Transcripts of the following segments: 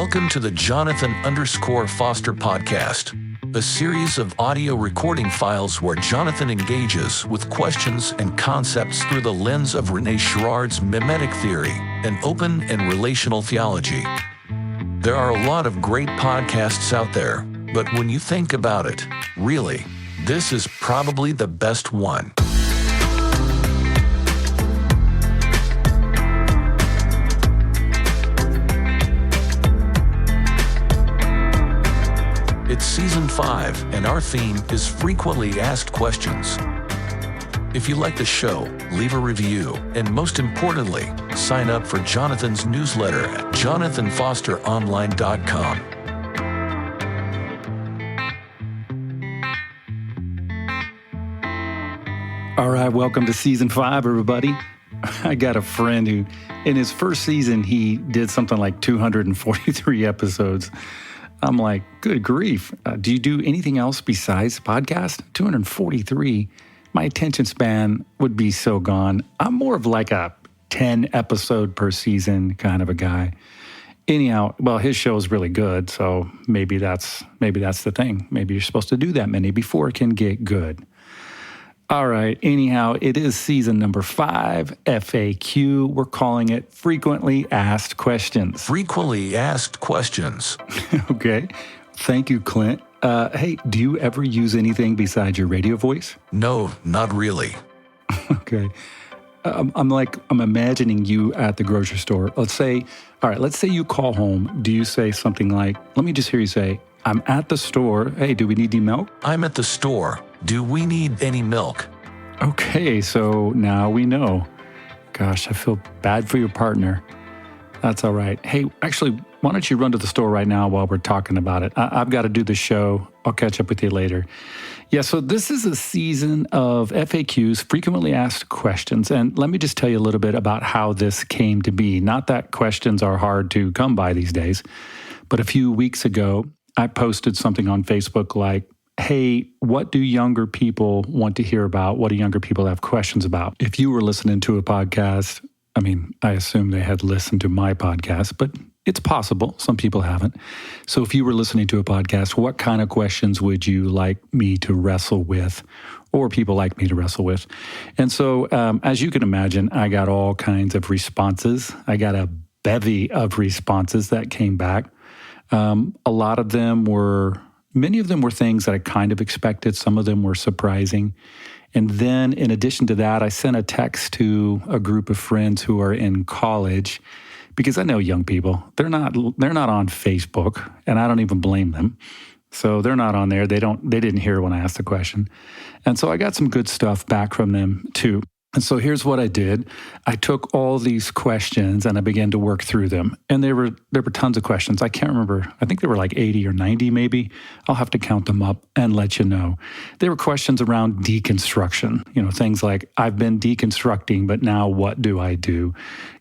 Welcome to the Jonathan_Foster podcast, a series of audio recording files where Jonathan engages with questions and concepts through the lens of Rene Girard's mimetic theory and open and relational theology. There are a lot of great podcasts out there, but when you think about it, really, this is probably the best one. It's season 5, and our theme is frequently asked questions. If you like the show, leave a review, and most importantly, sign up for Jonathan's newsletter at jonathanfosteronline.com. All right, welcome to season 5, everybody. I got a friend who, in his first season, he did something like 243 episodes. I'm like, good grief. Do you do anything else besides podcast? 243. My attention span would be so gone. I'm more of like a 10 episode per season kind of a guy. Anyhow, well, his show is really good, so maybe that's the thing. Maybe you're supposed to do that many before it can get good. All right. Anyhow, it is season number 5, F.A.Q. We're calling it Frequently Asked Questions. Frequently asked questions. Okay. Thank you, Clint. Hey, do you ever use anything besides your radio voice? No, not really. Okay. I'm imagining you at the grocery store. Let's say you call home. Do you say something like, let me just hear you say, I'm at the store. Hey, do we need any milk? I'm at the store. Do we need any milk? Okay, so now we know. Gosh, I feel bad for your partner. That's all right. Hey, actually, why don't you run to the store right now while we're talking about it? I've got to do the show. I'll catch up with you later. Yeah, so this is a season of FAQs, frequently asked questions. And let me just tell you a little bit about how this came to be. Not that questions are hard to come by these days, but a few weeks ago, I posted something on Facebook like, hey, what do younger people want to hear about? What do younger people have questions about? If you were listening to a podcast, I assume they had listened to my podcast, but it's possible. Some people haven't. So if you were listening to a podcast, what kind of questions would you like me to wrestle with, or people like me to wrestle with? And so as you can imagine, I got all kinds of responses. I got a bevy of responses that came back. Many of them were things that I kind of expected. Some of them were surprising. And then in addition to that, I sent a text to a group of friends who are in college, because I know young people, they're not on Facebook, and I don't even blame them. So they're not on there. They didn't hear when I asked the question. And so I got some good stuff back from them too. And so here's what I did. I took all these questions and I began to work through them. And there were tons of questions. I can't remember. I think there were like 80 or 90 maybe. I'll have to count them up and let you know. There were questions around deconstruction. Things like, I've been deconstructing, but now what do I do?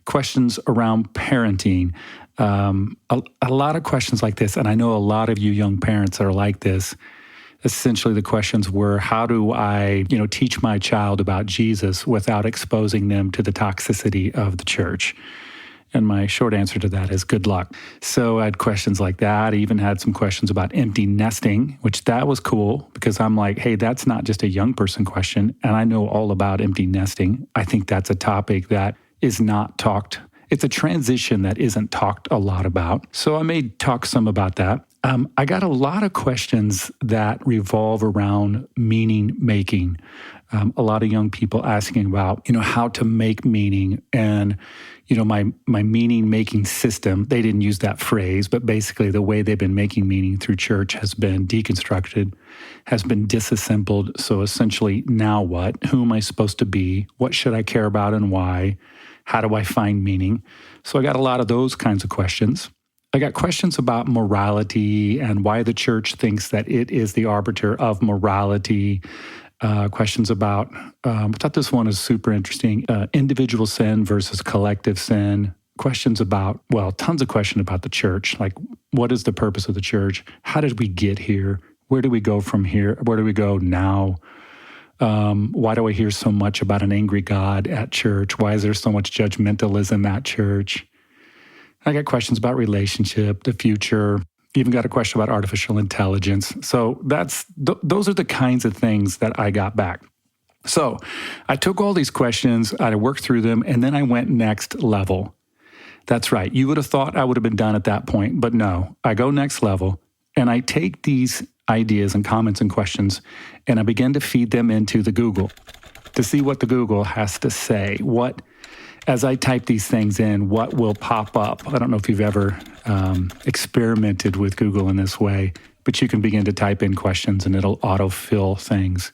Questions around parenting. A lot of questions like this. And I know a lot of you young parents are like this. Essentially, the questions were, how do I, teach my child about Jesus without exposing them to the toxicity of the church? And my short answer to that is good luck. So I had questions like that. I even had some questions about empty nesting, which that was cool because I'm like, hey, that's not just a young person question. And I know all about empty nesting. I think that's a topic that is not talked. It's a transition that isn't talked a lot about. So I may talk some about that. I got a lot of questions that revolve around meaning making. A lot of young people asking about, how to make meaning and, my meaning making system. They didn't use that phrase, but basically the way they've been making meaning through church has been deconstructed, has been disassembled. So essentially, now what? Who am I supposed to be? What should I care about and why? How do I find meaning? So I got a lot of those kinds of questions. I got questions about morality and why the church thinks that it is the arbiter of morality. Questions about, I thought this one is super interesting, individual sin versus collective sin. Questions about, tons of questions about the church, like what is the purpose of the church? How did we get here? Where do we go from here? Where do we go now? Why do I hear so much about an angry God at church? Why is there so much judgmentalism at church? I got questions about relationship, the future, even got a question about artificial intelligence. So those are the kinds of things that I got back. So I took all these questions, I worked through them, and then I went next level. That's right. You would have thought I would have been done at that point, but no, I go next level and I take these ideas and comments and questions and I begin to feed them into the Google to see what the Google has to say. As I type these things in, what will pop up? I don't know if you've ever experimented with Google in this way, but you can begin to type in questions and it'll autofill things.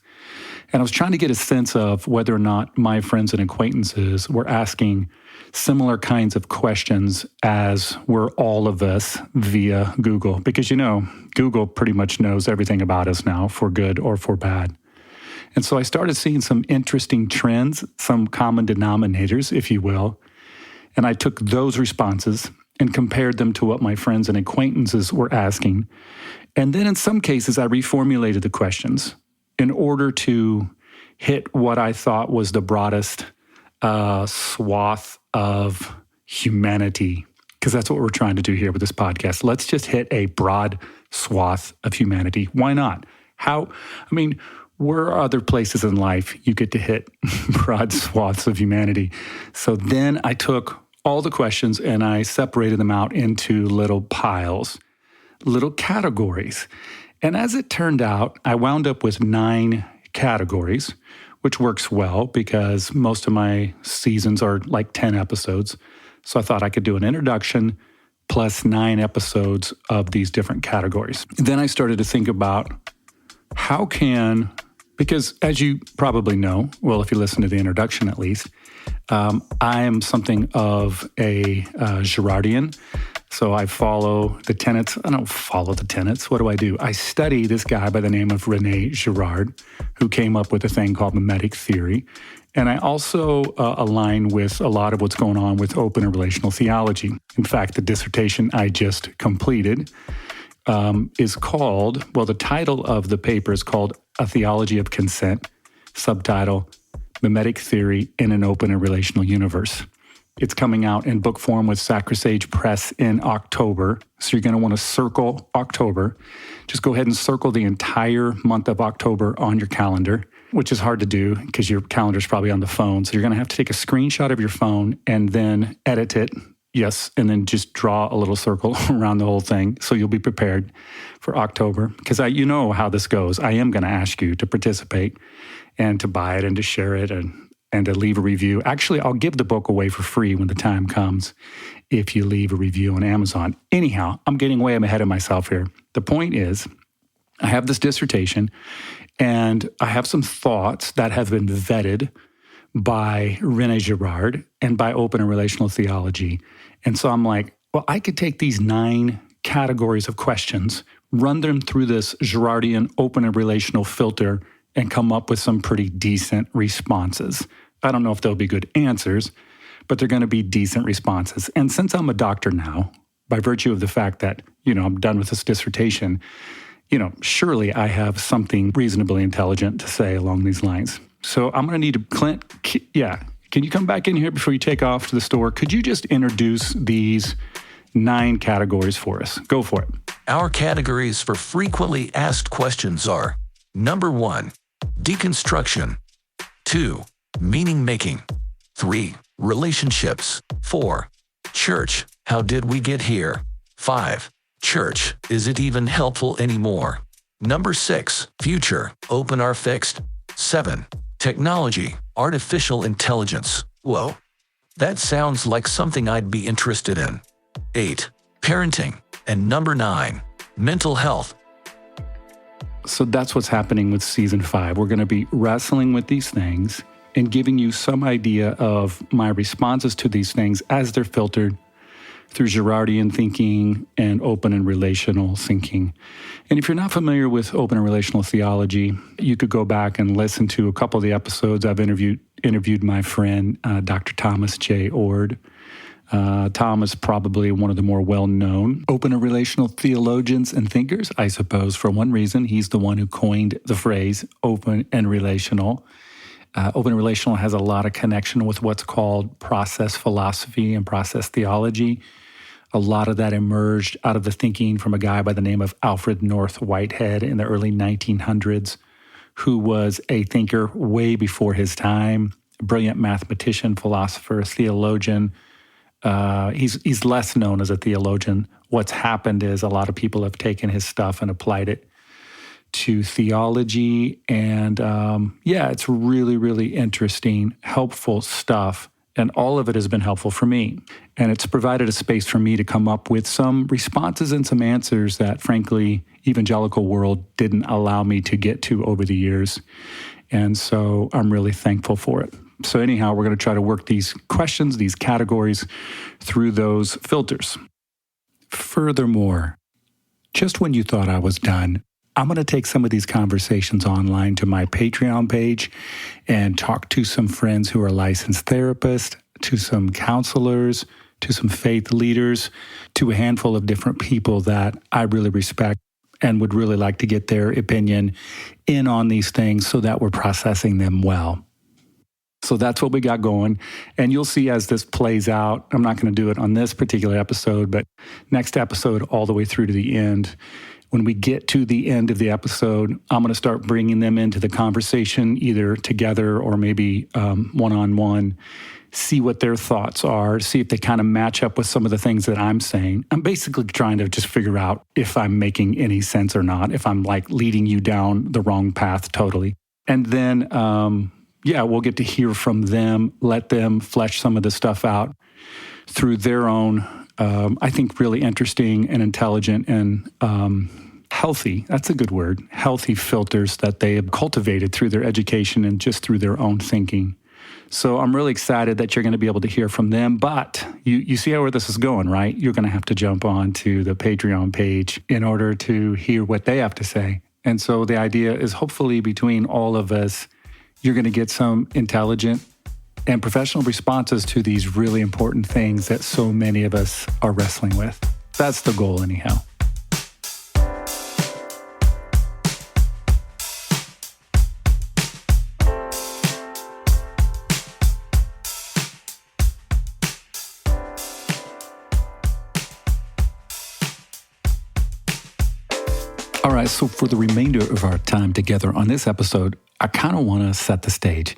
And I was trying to get a sense of whether or not my friends and acquaintances were asking similar kinds of questions as were all of us via Google. Because, Google pretty much knows everything about us now, for good or for bad. And so I started seeing some interesting trends, some common denominators, if you will. And I took those responses and compared them to what my friends and acquaintances were asking. And then in some cases, I reformulated the questions in order to hit what I thought was the broadest swath of humanity, because that's what we're trying to do here with this podcast. Let's just hit a broad swath of humanity. Why not? Where are other places in life you get to hit broad swaths of humanity? So then I took all the questions and I separated them out into little piles, little categories. And as it turned out, I wound up with 9 categories, which works well because most of my seasons are like 10 episodes. So I thought I could do an introduction plus 9 episodes of these different categories. Then I started to think about because as you probably know, well, if you listen to the introduction at least, I am something of a Girardian. So I follow the tenets. I don't follow the tenets. What do? I study this guy by the name of Rene Girard, who came up with a thing called mimetic theory. And I also align with a lot of what's going on with open and relational theology. In fact, the dissertation I just completed is called, the title of the paper is called A Theology of Consent, subtitle, Mimetic Theory in an Open and Relational Universe. It's coming out in book form with Sacrisage Press in October. So you're going to want to circle October. Just go ahead and circle the entire month of October on your calendar, which is hard to do because your calendar's probably on the phone. So you're going to have to take a screenshot of your phone and then edit it. Yes, and then just draw a little circle around the whole thing so you'll be prepared for October. Because you know how this goes. I am going to ask you to participate and to buy it and to share it and to leave a review. Actually, I'll give the book away for free when the time comes if you leave a review on Amazon. Anyhow, I'm getting way ahead of myself here. The point is, I have this dissertation and I have some thoughts that have been vetted by Rene Girard and by open and relational theology. And so I'm like, I could take these 9 categories of questions, run them through this Girardian open and relational filter, and come up with some pretty decent responses. I don't know if they'll be good answers, but they're going to be decent responses. And since I'm a doctor now, by virtue of the fact that, I'm done with this dissertation, surely I have something reasonably intelligent to say along these lines. So I'm going to need Clint. Yeah. Can you come back in here before you take off to the store? Could you just introduce these 9 categories for us? Go for it. Our categories for frequently asked questions are: number 1, deconstruction; 2, meaning making; 3, relationships; 4, church, how did we get here; 5, church, is it even helpful anymore; number 6, future, open or fixed; 7, technology, artificial intelligence. Whoa, that sounds like something I'd be interested in; 8, parenting; and number 9, mental health. So that's what's happening with season 5. We're going to be wrestling with these things and giving you some idea of my responses to these things as they're filtered through Girardian thinking and open and relational thinking. And if you're not familiar with open and relational theology, you could go back and listen to a couple of the episodes. I've interviewed my friend, Dr. Thomas J. Ord. Tom is probably one of the more well-known open and relational theologians and thinkers, I suppose, for one reason. He's the one who coined the phrase open and relational. Open and relational has a lot of connection with what's called process philosophy and process theology. A lot of that emerged out of the thinking from a guy by the name of Alfred North Whitehead in the early 1900s, who was a thinker way before his time, a brilliant mathematician, philosopher, theologian. He's less known as a theologian. What's happened is a lot of people have taken his stuff and applied it to theology. And it's really, really interesting, helpful stuff. And all of it has been helpful for me. And it's provided a space for me to come up with some responses and some answers that, frankly, evangelical world didn't allow me to get to over the years. And so I'm really thankful for it. So anyhow, we're going to try to work these questions, these categories, through those filters. Furthermore, just when you thought I was done, I'm going to take some of these conversations online to my Patreon page and talk to some friends who are licensed therapists, to some counselors, to some faith leaders, to a handful of different people that I really respect and would really like to get their opinion in on these things so that we're processing them well. So that's what we got going. And you'll see as this plays out, I'm not going to do it on this particular episode, but next episode all the way through to the end. When we get to the end of the episode, I'm going to start bringing them into the conversation, either together or maybe one-on-one, see what their thoughts are, see if they kind of match up with some of the things that I'm saying. I'm basically trying to just figure out if I'm making any sense or not, if I'm like leading you down the wrong path totally. And then, we'll get to hear from them, let them flesh some of the stuff out through their own, I think, really interesting and intelligent and healthy, that's a good word, healthy filters that they have cultivated through their education and just through their own thinking. So I'm really excited that you're going to be able to hear from them. But you see where this is going, right? You're going to have to jump on to the Patreon page in order to hear what they have to say. And so the idea is hopefully between all of us, you're going to get some intelligent and professional responses to these really important things that so many of us are wrestling with. That's the goal anyhow. All right, so for the remainder of our time together on this episode, I kind of want to set the stage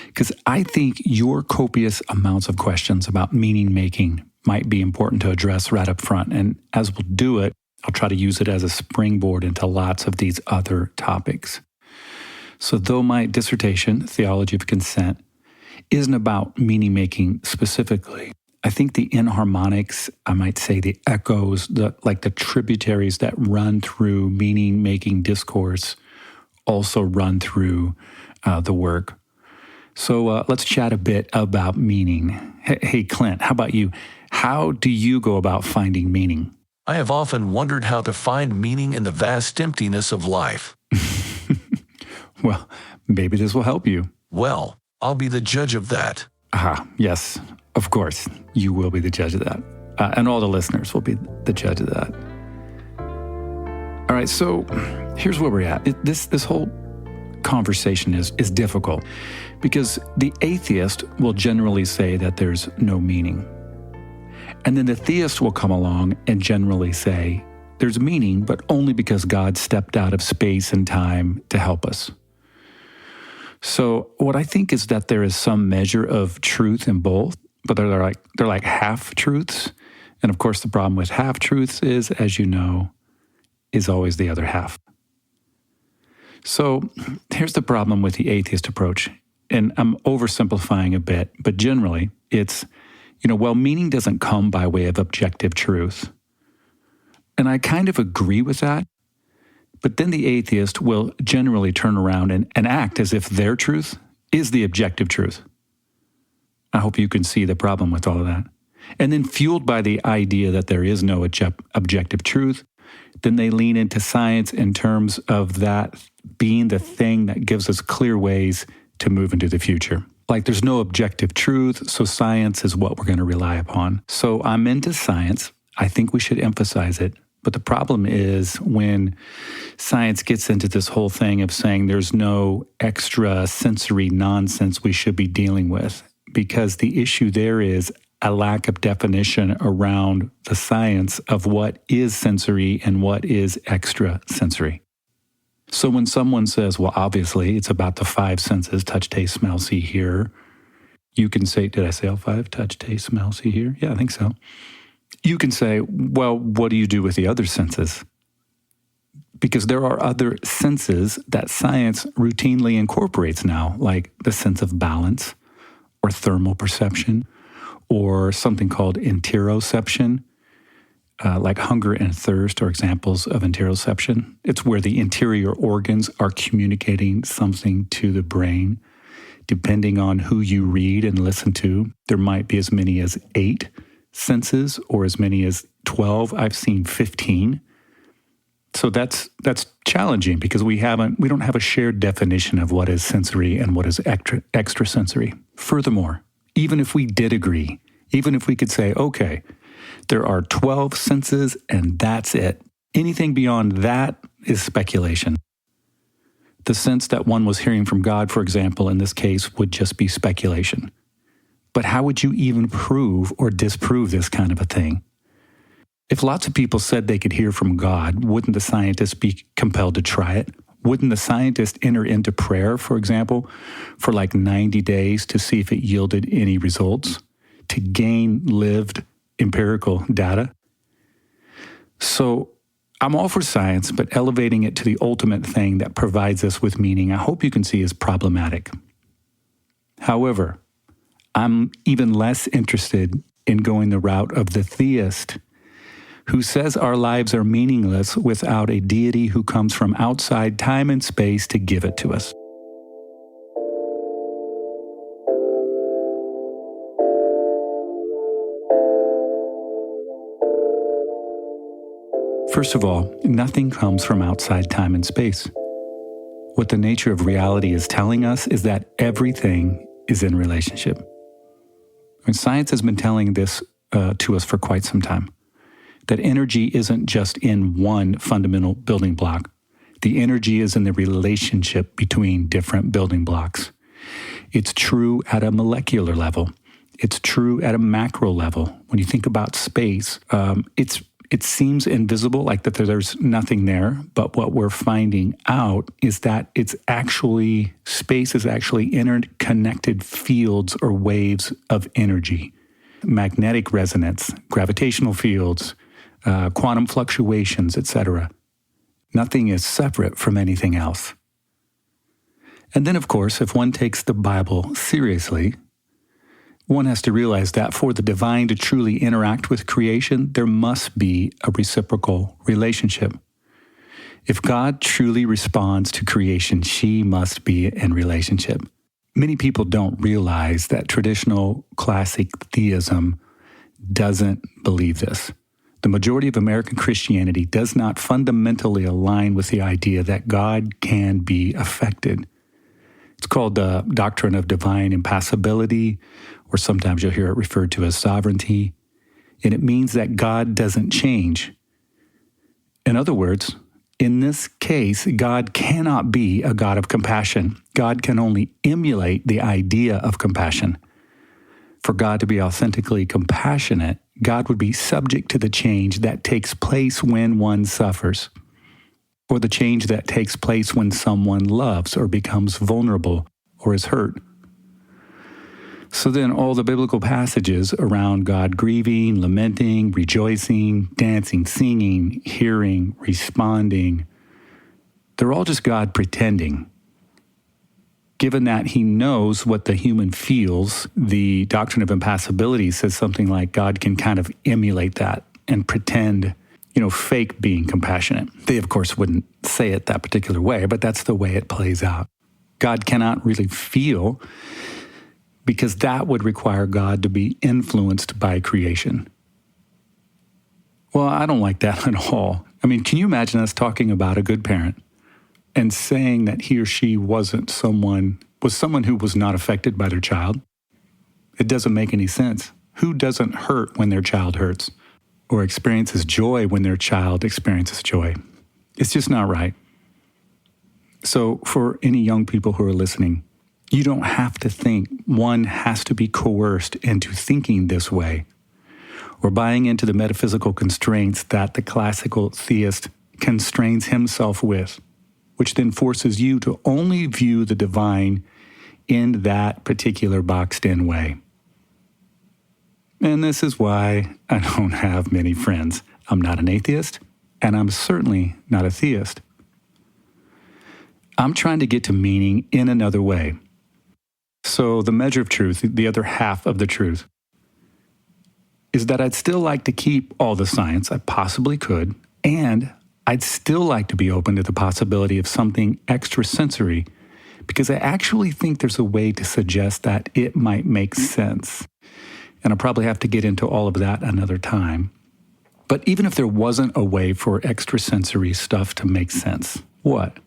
because I think your copious amounts of questions about meaning making might be important to address right up front. And as we'll do it, I'll try to use it as a springboard into lots of these other topics. So though my dissertation, Theology of Consent, isn't about meaning making specifically, I think the inharmonics, I might say the echoes, the tributaries that run through meaning-making discourse also run through the work. So let's chat a bit about meaning. Hey, Clint, how about you? How do you go about finding meaning? I have often wondered how to find meaning in the vast emptiness of life. Well, maybe this will help you. Well, I'll be the judge of that. Yes. Of course, you will be the judge of that. And all the listeners will be the judge of that. All right, so here's where we're at. This whole conversation is difficult because the atheist will generally say that there's no meaning. And then the theist will come along and generally say there's meaning, but only because God stepped out of space and time to help us. So what I think is that there is some measure of truth in both, but they're like half-truths. And of course, the problem with half-truths is, as you know, is always the other half. So here's the problem with the atheist approach. And I'm oversimplifying a bit, but generally it's, meaning doesn't come by way of objective truth. And I kind of agree with that. But then the atheist will generally turn around and act as if their truth is the objective truth. I hope you can see the problem with all of that. And then fueled by the idea that there is no objective truth, then they lean into science in terms of that being the thing that gives us clear ways to move into the future. Like there's no objective truth, so science is what we're going to rely upon. So I'm into science. I think we should emphasize it. But the problem is when science gets into this whole thing of saying there's no extra sensory nonsense we should be dealing with, because the issue there is a lack of definition around the science of what is sensory and what is extrasensory. So when someone says, well, obviously it's about the 5 senses, touch, taste, smell, see, hear, you can say, did I say all 5? Touch, taste, smell, see, hear? Yeah, I think so. You can say, well, what do you do with the other senses? Because there are other senses that science routinely incorporates now, like the sense of balance or thermal perception or something called interoception, like hunger and thirst are examples of interoception. It's where the interior organs are communicating something to the brain. Depending on who you read and listen to, there might be as many as 8 senses or as many as 12. I've seen 15. So that's challenging because we don't have a shared definition of what is sensory and what is extrasensory. Furthermore, even if we did agree, even if we could say, okay, there are 12 senses and that's it, anything beyond that is speculation. The sense that one was hearing from God, for example, in this case, would just be speculation. But how would you even prove or disprove this kind of a thing? If lots of people said they could hear from God, wouldn't the scientists be compelled to try it? Wouldn't the scientist enter into prayer, for example, for like 90 days to see if it yielded any results, to gain lived empirical data? So I'm all for science, but elevating it to the ultimate thing that provides us with meaning, I hope you can see is problematic. However, I'm even less interested in going the route of the theist, who says our lives are meaningless without a deity who comes from outside time and space to give it to us. First of all, nothing comes from outside time and space. What the nature of reality is telling us is that everything is in relationship. And science has been telling this to us for quite some time, that energy isn't just in one fundamental building block. The energy is in the relationship between different building blocks. It's true at a molecular level. It's true at a macro level. When you think about space, it seems invisible, like that there's nothing there. But what we're finding out is that space is actually interconnected fields or waves of energy. Magnetic resonance, gravitational fields, quantum fluctuations, etc. Nothing is separate from anything else. And then, of course, if one takes the Bible seriously, one has to realize that for the divine to truly interact with creation, there must be a reciprocal relationship. If God truly responds to creation, she must be in relationship. Many people don't realize that traditional classic theism doesn't believe this. The majority of American Christianity does not fundamentally align with the idea that God can be affected. It's called the doctrine of divine impassibility, or sometimes you'll hear it referred to as sovereignty, and it means that God doesn't change. In other words, in this case, God cannot be a God of compassion. God can only emulate the idea of compassion. For God to be authentically compassionate, God would be subject to the change that takes place when one suffers, or the change that takes place when someone loves or becomes vulnerable or is hurt. So then all the biblical passages around God grieving, lamenting, rejoicing, dancing, singing, hearing, responding, they're all just God pretending. Given that he knows what the human feels, the doctrine of impassibility says something like God can kind of emulate that and pretend, fake being compassionate. They, of course, wouldn't say it that particular way, but that's the way it plays out. God cannot really feel, because that would require God to be influenced by creation. Well, I don't like that at all. I mean, can you imagine us talking about a good parent and saying that he or she was someone who was not affected by their child? It doesn't make any sense. Who doesn't hurt when their child hurts, or experiences joy when their child experiences joy? It's just not right. So for any young people who are listening, you don't have to think, one has to be coerced into thinking this way, or buying into the metaphysical constraints that the classical theist constrains himself with, which then forces you to only view the divine in that particular boxed-in way. And this is why I don't have many friends. I'm not an atheist, and I'm certainly not a theist. I'm trying to get to meaning in another way. So the measure of truth, the other half of the truth, is that I'd still like to keep all the science I possibly could, and I'd still like to be open to the possibility of something extrasensory, because I actually think there's a way to suggest that it might make sense. And I'll probably have to get into all of that another time. But even if there wasn't a way for extrasensory stuff to make sense, what?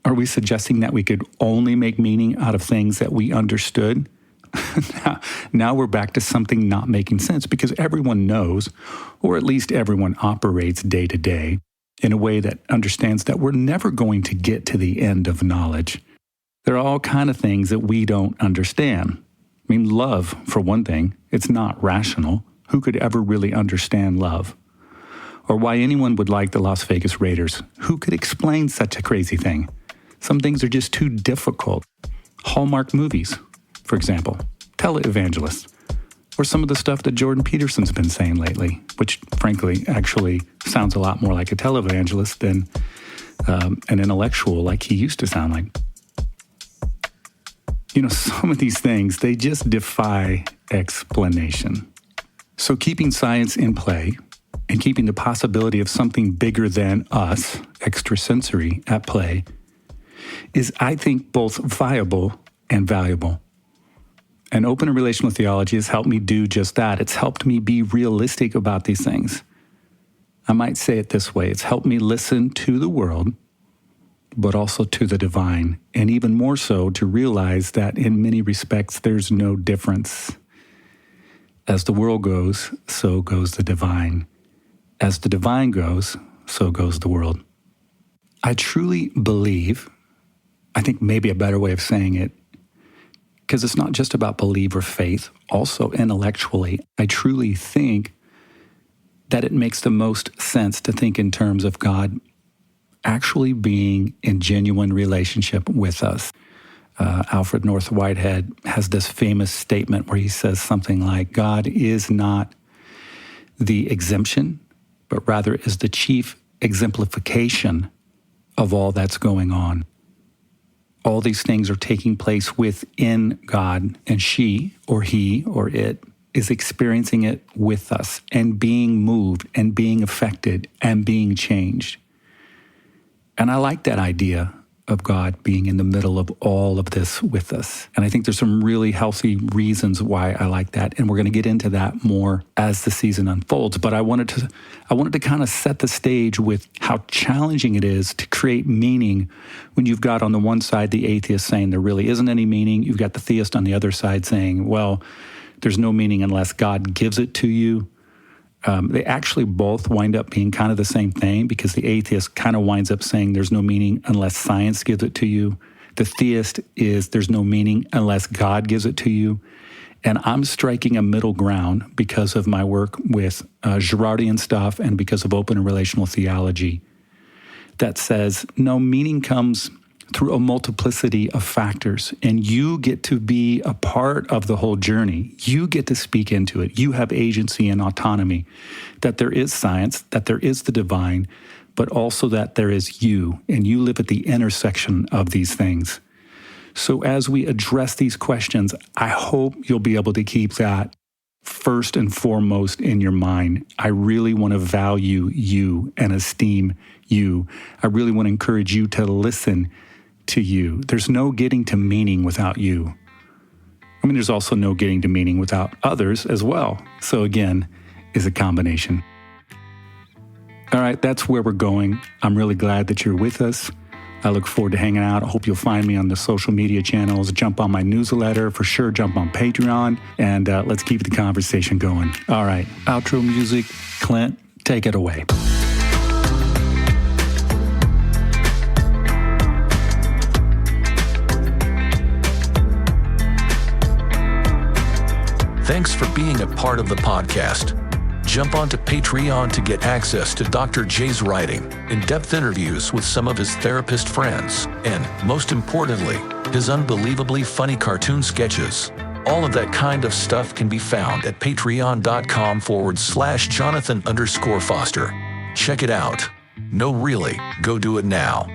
Are we suggesting that we could only make meaning out of things that we understood? Now we're back to something not making sense, because everyone knows, or at least everyone operates day to day in a way that understands that we're never going to get to the end of knowledge. There are all kinds of things that we don't understand. I mean, love, for one thing, it's not rational. Who could ever really understand love? Or why anyone would like the Las Vegas Raiders? Who could explain such a crazy thing? Some things are just too difficult. Hallmark movies, for example, televangelists, or some of the stuff that Jordan Peterson's been saying lately, which frankly actually sounds a lot more like a televangelist than an intellectual like he used to sound like. You know, some of these things, they just defy explanation. So keeping science in play and keeping the possibility of something bigger than us, extrasensory, at play, is, I think, both viable and valuable. And open and relational theology has helped me do just that. It's helped me be realistic about these things. I might say it this way. It's helped me listen to the world, but also to the divine, and even more so to realize that in many respects, there's no difference. As the world goes, so goes the divine. As the divine goes, so goes the world. I truly believe, I think maybe a better way of saying it, because it's not just about belief or faith, also intellectually, I truly think that it makes the most sense to think in terms of God actually being in genuine relationship with us. Alfred North Whitehead has this famous statement where he says something like, God is not the exemption, but rather is the chief exemplification of all that's going on. All these things are taking place within God, and she or he or it is experiencing it with us and being moved and being affected and being changed. And I like that idea of God being in the middle of all of this with us. And I think there's some really healthy reasons why I like that. And we're going to get into that more as the season unfolds. But I wanted to kind of set the stage with how challenging it is to create meaning when you've got on the one side the atheist saying there really isn't any meaning. You've got the theist on the other side saying, well, there's no meaning unless God gives it to you. They actually both wind up being kind of the same thing, because the atheist kind of winds up saying there's no meaning unless science gives it to you. The theist is there's no meaning unless God gives it to you. And I'm striking a middle ground because of my work with Girardian stuff and because of open and relational theology that says no, meaning comes through a multiplicity of factors, and you get to be a part of the whole journey. You get to speak into it. You have agency and autonomy, that there is science, that there is the divine, but also that there is you, and you live at the intersection of these things. So as we address these questions, I hope you'll be able to keep that first and foremost in your mind. I really want to value you and esteem you. I really want to encourage you to listen to you. There's no getting to meaning without you. I mean, there's also no getting to meaning without others as well. So again, is a combination. All right, that's where we're going. I'm really glad that you're with us. I look forward to hanging out. I hope you'll find me on the social media channels. Jump on my newsletter. For sure, jump on Patreon. And let's keep the conversation going. All right, outro music. Clint, take it away. Thanks for being a part of the podcast. Jump onto Patreon to get access to Dr. J's writing, in-depth interviews with some of his therapist friends, and, most importantly, his unbelievably funny cartoon sketches. All of that kind of stuff can be found at patreon.com/Jonathan_Foster. Check it out. No, really, go do it now.